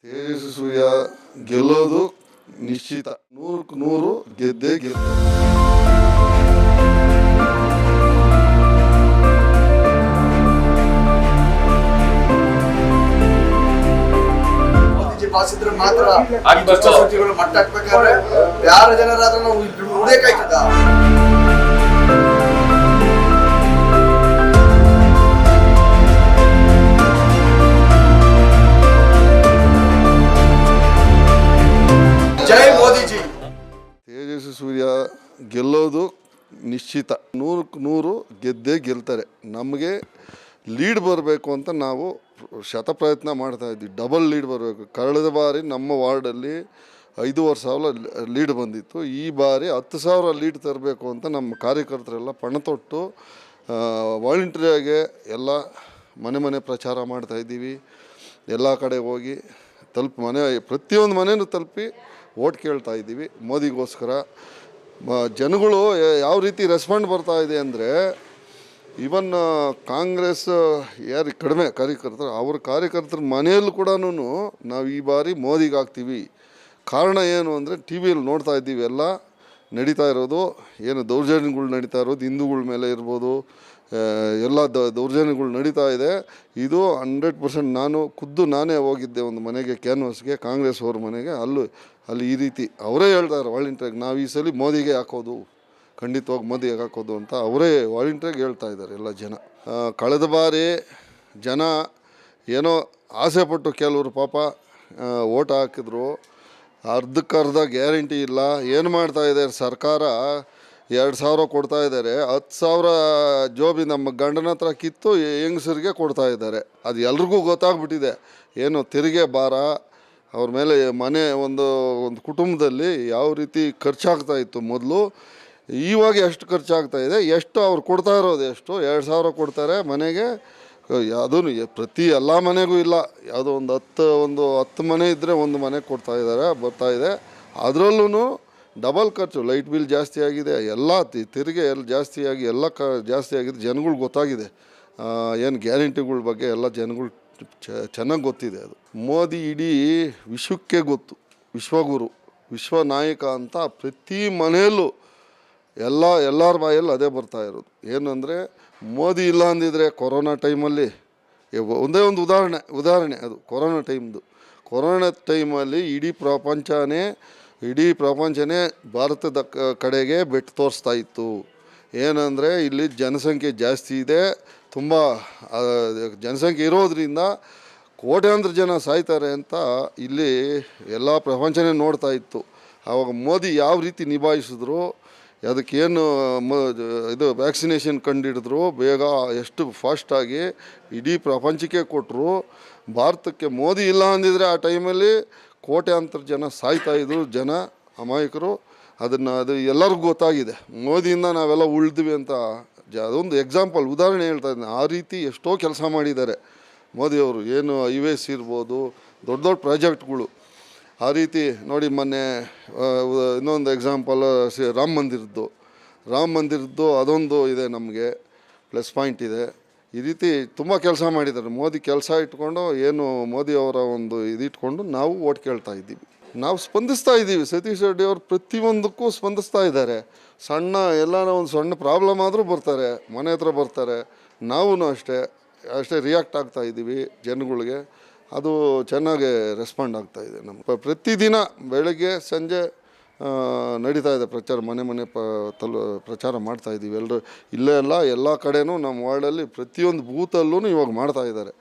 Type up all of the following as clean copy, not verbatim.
ತೇಜಸ್ವಿ ಸೂರ್ಯ ಗೆಲ್ಲೋದು ನಿಶ್ಚಿತ, 100ಕ್ಕೆ 100 ಗೆದ್ದೇ ಗೆಲ್ತಾರೆ. ಮೋದಿಜಿ ಪಾಸಿದ್ರೆ ಮಾತ್ರ ದುಷ್ಟಶಕ್ತಿಗಳು ಮಟ್ಟ ಹಾಕ್ಬೇಕಾದ್ರೆ ಯಾರ ಜನರಾದ್ರೂ ನಾವು ಉಳಿಯಕಾಯ್ತದ. ಜೈ ಮೋದಿಜಿ. ತೇಜಸ್ವಿ ಸೂರ್ಯ ಗೆಲ್ಲೋದು ನಿಶ್ಚಿತ, 100ಕ್ಕೆ 100 ಗೆದ್ದೇ ಗೆಲ್ತಾರೆ. ನಮಗೆ ಲೀಡ್ ಬರಬೇಕು ಅಂತ ನಾವು ಶತಪ್ರಯತ್ನ ಮಾಡ್ತಾಯಿದ್ವಿ. ಡಬಲ್ ಲೀಡ್ ಬರಬೇಕು. ಕಳೆದ ಬಾರಿ ನಮ್ಮ ವಾರ್ಡಲ್ಲಿ 5,500 ಲೀಡ್ ಬಂದಿತ್ತು. ಈ ಬಾರಿ 10,000 ಲೀಡ್ ತರಬೇಕು ಅಂತ ನಮ್ಮ ಕಾರ್ಯಕರ್ತರೆಲ್ಲ ಪಣ ತೊಟ್ಟು ವಾಲಂಟ್ರಿಯಾಗೆ ಎಲ್ಲ ಮನೆ ಮನೆ ಪ್ರಚಾರ ಮಾಡ್ತಾಯಿದ್ದೀವಿ. ಎಲ್ಲ ಕಡೆ ಹೋಗಿ ಪ್ರತಿಯೊಂದು ಮನೆಯೂ ತಲುಪಿ ಓಟ್ ಕೇಳ್ತಾ ಇದ್ದೀವಿ ಮೋದಿಗೋಸ್ಕರ. ಜನಗಳು ಯಾವ ರೀತಿ ರೆಸ್ಪಾಂಡ್ ಬರ್ತಾ ಇದೆ ಅಂದರೆ, ಈವನ್ ಕಾಂಗ್ರೆಸ್ ಯಾರು ಕಡಿಮೆ ಕಾರ್ಯಕರ್ತರು, ಅವ್ರ ಕಾರ್ಯಕರ್ತರ ಮನೆಯಲ್ಲೂ ಕೂಡ ನಾವು ಈ ಬಾರಿ ಮೋದಿಗೆ ಹಾಕ್ತೀವಿ. ಕಾರಣ ಏನು ಅಂದರೆ, ಟಿ ವಿಯಲ್ಲಿ ನೋಡ್ತಾ ಇದ್ದೀವಿ ಎಲ್ಲ ನಡೀತಾ ಇರೋದು, ಏನು ದೌರ್ಜನ್ಯಗಳು ನಡೀತಾ ಇರೋದು, ಹಿಂದೂಗಳ ಮೇಲೆ ಇರ್ಬೋದು, ಎಲ್ಲ ದೌರ್ಜನ್ಯಗಳು ನಡೀತಾ ಇದೆ. ಇದು 100% ನಾನೇ ಹೋಗಿದ್ದೆ ಒಂದು ಮನೆಗೆ, ಕ್ಯಾನ್ವಸ್ಗೆ, ಕಾಂಗ್ರೆಸ್ ಅವ್ರ ಮನೆಗೆ. ಅಲ್ಲಿ ಈ ರೀತಿ ಅವರೇ ಹೇಳ್ತಾರೆ ವಾಲಂಟ್ರಿಯಾಗಿ, ನಾವು ಈ ಸಲ ಮೋದಿಗೆ ಹಾಕೋದು, ಖಂಡಿತವಾಗಿ ಮೋದಿಗೆ ಹಾಕೋದು ಅಂತ ಅವರೇ ವಾಲಂಟ್ರಿಯಾಗಿ ಹೇಳ್ತಾ ಇದ್ದಾರೆ ಎಲ್ಲ ಜನ. ಕಳೆದ ಬಾರಿ ಜನ ಏನೋ ಆಸೆಪಟ್ಟು ಕೆಲವರು ಪಾಪ ಓಟ್ ಹಾಕಿದ್ರು, ಅರ್ಧಕ್ಕರ್ಧ ಗ್ಯಾರಂಟಿ ಇಲ್ಲ. ಏನು ಮಾಡ್ತಾ ಇದ್ದಾರೆ ಸರ್ಕಾರ, 2,000 ಕೊಡ್ತಾ ಇದ್ದಾರೆ, 10,000 ಜೋಬಿ ನಮ್ಮ ಗಂಡನ ಹತ್ರ ಕಿತ್ತು ಹೆಂಗಸರಿಗೆ ಕೊಡ್ತಾ ಇದ್ದಾರೆ. ಅದು ಎಲ್ರಿಗೂ ಗೊತ್ತಾಗ್ಬಿಟ್ಟಿದೆ. ಏನು ತೆರಿಗೆ ಭಾರ ಅವ್ರ ಮೇಲೆ, ಮನೆ ಒಂದು ಕುಟುಂಬದಲ್ಲಿ ಯಾವ ರೀತಿ ಖರ್ಚಾಗ್ತಾ ಇತ್ತು ಮೊದಲು, ಇವಾಗ ಎಷ್ಟು ಖರ್ಚಾಗ್ತಾ ಇದೆ, ಎಷ್ಟು ಅವ್ರು ಕೊಡ್ತಾ ಇರೋದು ಎಷ್ಟು, 2,000 ಕೊಡ್ತಾರೆ ಮನೆಗೆ. ಯಾವುದೂ ಪ್ರತಿ ಎಲ್ಲ ಮನೆಗೂ ಇಲ್ಲ, ಯಾವುದೋ ಒಂದು 10 ಮನೆ ಇದ್ದರೆ ಒಂದು ಮನೆ ಬರ್ತಾ ಇದೆ. ಅದರಲ್ಲೂ ಡಬಲ್ ಖರ್ಚು, ಲೈಟ್ ಬಿಲ್ ಜಾಸ್ತಿ ಆಗಿದೆ, ಎಲ್ಲ ತೆರಿಗೆ ಎಲ್ಲ ಜಾಸ್ತಿಯಾಗಿ ಎಲ್ಲ ಜಾಸ್ತಿ ಆಗಿದೆ. ಜನಗಳಿಗೆ ಗೊತ್ತಾಗಿದೆ ಏನು ಗ್ಯಾರಂಟಿಗಳ ಬಗ್ಗೆ ಎಲ್ಲ ಜನಗಳು ಚೆನ್ನಾಗಿ ಗೊತ್ತಿದೆ. ಅದು ಮೋದಿ ಇಡೀ ವಿಶ್ವಕ್ಕೆ ಗೊತ್ತು, ವಿಶ್ವಗುರು, ವಿಶ್ವ ನಾಯಕ ಅಂತ ಪ್ರತಿ ಮನೆಯಲ್ಲೂ ಎಲ್ಲರ ಬಾಯಲ್ಲಿ ಅದೇ ಬರ್ತಾ ಇರೋದು. ಏನಂದರೆ, ಮೋದಿ ಇಲ್ಲ ಅಂದಿದ್ರೆ ಕೊರೋನಾ ಟೈಮಲ್ಲಿ ಒಂದೇ ಒಂದು ಉದಾಹರಣೆ ಅದು ಕೊರೋನಾ ಟೈಮಲ್ಲಿ ಇಡೀ ಪ್ರಪಂಚನೇ ಭಾರತದ ಕಡೆಗೆ ಬೆಟ್ಟು ತೋರಿಸ್ತಾ ಇತ್ತು. ಏನಂದರೆ, ಇಲ್ಲಿ ಜನಸಂಖ್ಯೆ ಜಾಸ್ತಿ ಇದೆ, ತುಂಬ ಜನಸಂಖ್ಯೆ ಇರೋದ್ರಿಂದ ಕೋಟ್ಯಾಂತರ ಜನ ಸಾಯ್ತಾರೆ ಅಂತ ಇಲ್ಲಿ ಎಲ್ಲ ಪ್ರಪಂಚನೇ ನೋಡ್ತಾ ಇತ್ತು. ಆವಾಗ ಮೋದಿ ಯಾವ ರೀತಿ ನಿಭಾಯಿಸಿದ್ರು, ಅದಕ್ಕೇನು ಇದು ವ್ಯಾಕ್ಸಿನೇಷನ್ ಕಂಡುಹಿಡಿದ್ರು, ಬೇಗ ಎಷ್ಟು ಫಾಸ್ಟಾಗಿ ಇಡೀ ಪ್ರಪಂಚಕ್ಕೆ ಕೊಟ್ಟರು. ಭಾರತಕ್ಕೆ ಮೋದಿ ಇಲ್ಲ ಅಂದಿದ್ರೆ ಆ ಟೈಮಲ್ಲಿ ಕೋಟ್ಯಾಂತರ ಜನ ಸಾಯ್ತಾಯಿದ್ರು, ಜನ ಅಮಾಯಕರು. ಅದು ಎಲ್ಲರಿಗೂ ಗೊತ್ತಾಗಿದೆ. ಮೋದಿಯಿಂದ ನಾವೆಲ್ಲ ಉಳಿದ್ವಿ ಅಂತ ಅದೊಂದು ಎಕ್ಸಾಂಪಲ್, ಉದಾಹರಣೆ ಹೇಳ್ತಾ ಇದ್ದೀನಿ. ಆ ರೀತಿ ಎಷ್ಟೋ ಕೆಲಸ ಮಾಡಿದ್ದಾರೆ ಮೋದಿಯವರು. ಏನು ಹೈವೇಸ್ ಇರ್ಬೋದು, ದೊಡ್ಡ ಪ್ರಾಜೆಕ್ಟ್ಗಳು. ಆ ರೀತಿ ನೋಡಿ, ಮೊನ್ನೆ ಇನ್ನೊಂದು ಎಕ್ಸಾಂಪಲ್ ರಾಮ ಮಂದಿರದ್ದು ಅದೊಂದು ಇದೆ, ನಮಗೆ ಪ್ಲಸ್ ಪಾಯಿಂಟ್ ಇದೆ. ಈ ರೀತಿ ತುಂಬ ಕೆಲಸ ಮಾಡಿದ್ದಾರೆ ಮೋದಿ. ಕೆಲಸ ಇಟ್ಕೊಂಡು ಏನು ಮೋದಿಯವರ ಒಂದು ಇದಿಟ್ಕೊಂಡು ನಾವು ಓಟ್ ಕೇಳ್ತಾ ಇದ್ದೀವಿ, ನಾವು ಸ್ಪಂದಿಸ್ತಾ ಇದ್ದೀವಿ. ಸತೀಶ್ ರೆಡ್ಡಿ ಅವರು ಪ್ರತಿಯೊಂದಕ್ಕೂ ಸ್ಪಂದಿಸ್ತಾ ಇದ್ದಾರೆ. ಎಲ್ಲನೂ ಒಂದು ಸಣ್ಣ ಪ್ರಾಬ್ಲಮ್ ಆದರೂ ಬರ್ತಾರೆ, ಮನೆ ಹತ್ರ ಬರ್ತಾರೆ. ನಾವೂ ಅಷ್ಟೇ ರಿಯಾಕ್ಟ್ ಆಗ್ತಾ ಇದ್ದೀವಿ ಜನಗಳಿಗೆ. ಅದು ಚೆನ್ನಾಗಿ ರೆಸ್ಪಾಂಡ್ ಆಗ್ತಾ ಇದೆ. ನಮ್ಮ ಪ್ರತಿದಿನ ಬೆಳಗ್ಗೆ ಸಂಜೆ ನಡೀತಾ ಇದೆ ಪ್ರಚಾರ, ಮನೆ ಪ್ರಚಾರ ಮಾಡ್ತಾ ಇದ್ದೀವಿ. ಎಲ್ಲ ಕಡೆನೂ ನಮ್ಮ ವಾರ್ಡಲ್ಲಿ ಪ್ರತಿಯೊಂದು ಬೂತಲ್ಲೂ ಇವಾಗ ಮಾಡ್ತಾ ಇದ್ದಾರೆ.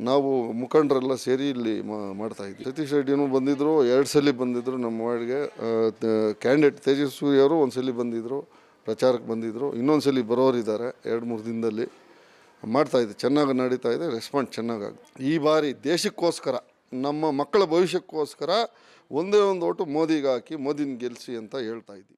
ನಾವು ಮುಖಂಡರೆಲ್ಲ ಸೇರಿ ಇಲ್ಲಿ ಮಾಡ್ತಾಯಿದ್ವಿ. ಸತೀಶ್ ರೆಡ್ಡಿನೂ ಬಂದಿದ್ದರು, 2 ಸಲ ಬಂದಿದ್ದರು ನಮ್ಮ ವಾರ್ಡ್ಗೆ. ಕ್ಯಾಂಡಿಡೇಟ್ ತೇಜಸ್ವಿ ಸೂರ್ಯ ಅವರು ಒಂದು ಸಲ ಬಂದಿದ್ದರು, ಪ್ರಚಾರಕ್ಕೆ ಬಂದಿದ್ದರು. ಇನ್ನೊಂದು ಸಲ ಬರೋರಿದ್ದಾರೆ 2-3 ದಿನದಲ್ಲಿ. ಮಾಡ್ತಾಯಿದ್ದೆ, ಚೆನ್ನಾಗಿ ನಡೀತಾ ಇದೆ, ರೆಸ್ಪಾನ್ಸ್ ಚೆನ್ನಾಗಾಗುತ್ತೆ. ಈ ಬಾರಿ ದೇಶಕ್ಕೋಸ್ಕರ, ನಮ್ಮ ಮಕ್ಕಳ ಭವಿಷ್ಯಕ್ಕೋಸ್ಕರ ಒಂದೇ ಒಂದು ಓಟು ಮೋದಿಗೆ ಹಾಕಿ ಮೋದಿನ ಗೆಲ್ಲಿಸಿ ಅಂತ ಹೇಳ್ತಾ ಇದ್ದೀವಿ.